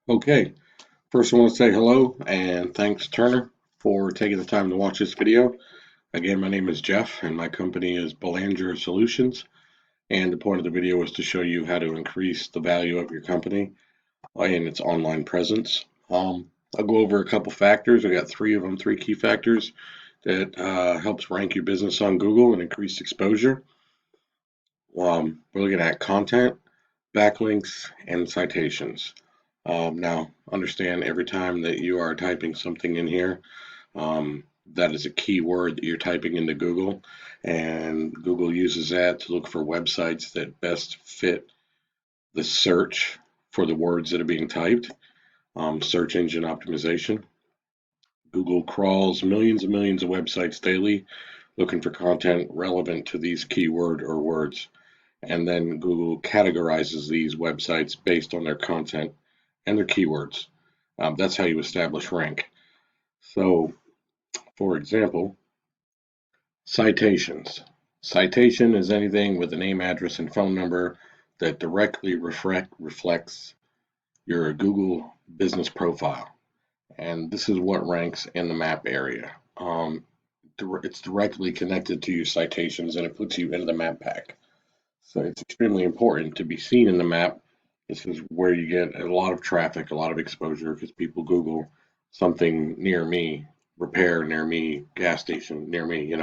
Okay, first I want to say hello and thanks Turner for taking the time to watch this video. Again, my name is Jeff and my company is Belanger Solutions, and the point of the video is to show you how to increase the value of your company and its online presence. I'll go over a couple factors. I got three of them, three key factors that helps rank your business on Google and increase exposure. We're looking at content, backlinks, and citations. Now, understand every time that you are typing something in here, that is a keyword that you're typing into Google, and Google uses that to look for websites that best fit the search for the words that are being typed. Search engine optimization. Google crawls millions and millions of websites daily looking for content relevant to these keyword or words. And then Google categorizes these websites based on their content and their keywords. That's how you establish rank. So, for example, citations. Citation is anything with a name, address, and phone number that directly reflects your Google business profile. And this is what ranks in the map area. It's directly connected to your citations and it puts you into the map pack. So it's extremely important to be seen in the map. This is where you get a lot of traffic, a lot of exposure because people Google something near me, repair near me, gas station near me.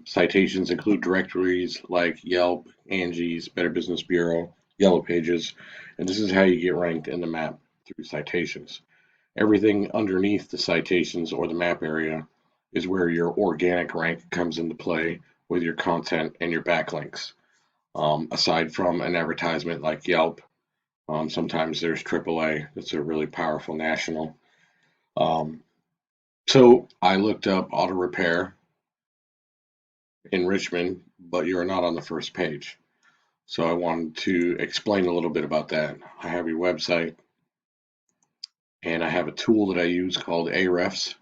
Citations include directories like Yelp, Angie's, Better Business Bureau, Yellow Pages, and this is how you get ranked in the map through citations. Everything underneath the citations or the map area is where your organic rank comes into play with your content and your backlinks. Aside from an advertisement like Yelp, sometimes there's AAA. It's a really powerful national. Um, so I looked up auto repair in Richmond, but you're not on the first page. So I wanted to explain a little bit about that. I have your website, and I have a tool that I use called Ahrefs,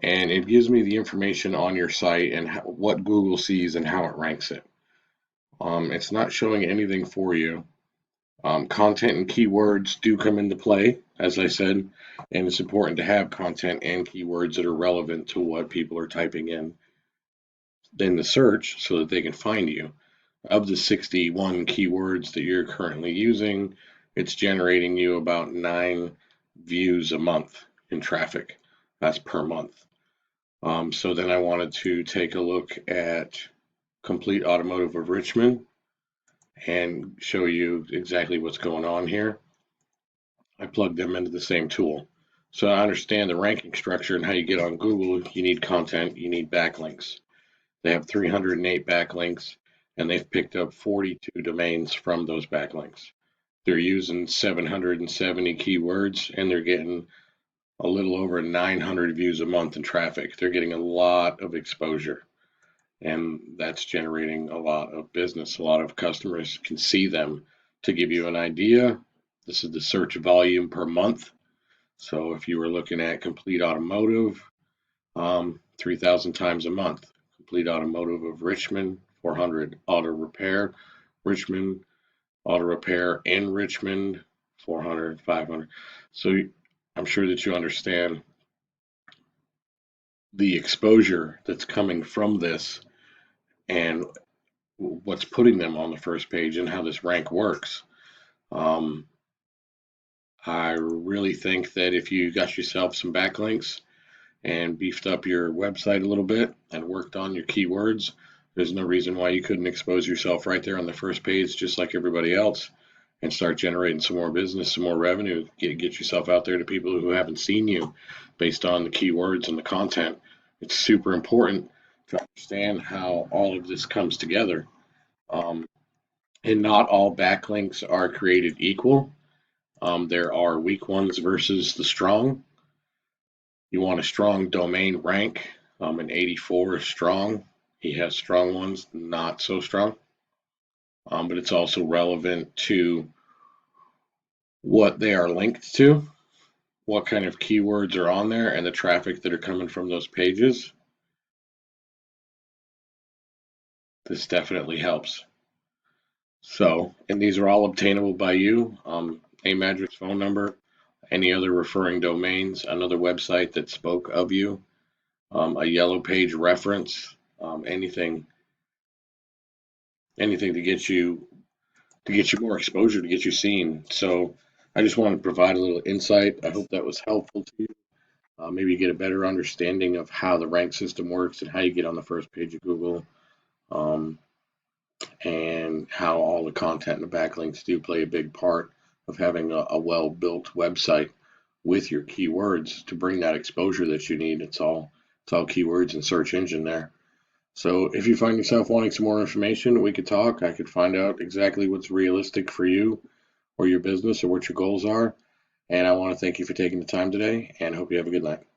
and it gives me the information on your site and what Google sees and how it ranks it. It's not showing anything for you. Content and keywords do come into play, as I said, and it's important to have content and keywords that are relevant to what people are typing in the search so that they can find you. Of the 61 keywords that you're currently using, it's generating you about 9 views a month in traffic. That's per month. So then I wanted to take a look at Complete Automotive of Richmond and show you exactly what's going on here. I plugged them into the same tool. So I understand the ranking structure and how you get on Google. You need content, you need backlinks. They have 308 backlinks, and they've picked up 42 domains from those backlinks. They're using 770 keywords, and they're getting a little over 900 views a month in traffic. They're getting a lot of exposure, and that's generating a lot of business. A lot of customers can see them. To give you an idea, this is the search volume per month. So if you were looking at Complete Automotive, 3,000 times a month. Complete Automotive of Richmond, 400. Auto Repair, Richmond. Auto Repair in Richmond, 400, 500. So I'm sure that you understand the exposure that's coming from this and what's putting them on the first page and how this rank works. Um, I really think that if you got yourself some backlinks and beefed up your website a little bit and worked on your keywords, there's no reason why you couldn't expose yourself right there on the first page, just like everybody else, and start generating some more business, some more revenue. Get yourself out there to people who haven't seen you based on the keywords and the content. It's super important to understand how all of this comes together. Um, and not all backlinks are created equal. There are weak ones versus the strong. You want a strong domain rank. An 84 is strong. He has strong ones, not so strong. But it's also relevant to what they are linked to, what kind of keywords are on there, and the traffic that are coming from those pages. This definitely helps. So, and these are all obtainable by you. Name, address, phone number. any other referring domains, another website that spoke of you, a yellow page reference, anything, anything to get you more exposure, to get you seen. So I just wanted to provide a little insight. I hope that was helpful to you. Maybe you get a better understanding of how the rank system works and how you get on the first page of Google, um, and how all the content and the backlinks do play a big part of having a well-built website with your keywords to bring that exposure that you need. It's all keywords and search engine there. So if you find yourself wanting some more information, we could talk. I could find out exactly what's realistic for you or your business or what your goals are. And I want to thank you for taking the time today and hope you have a good night.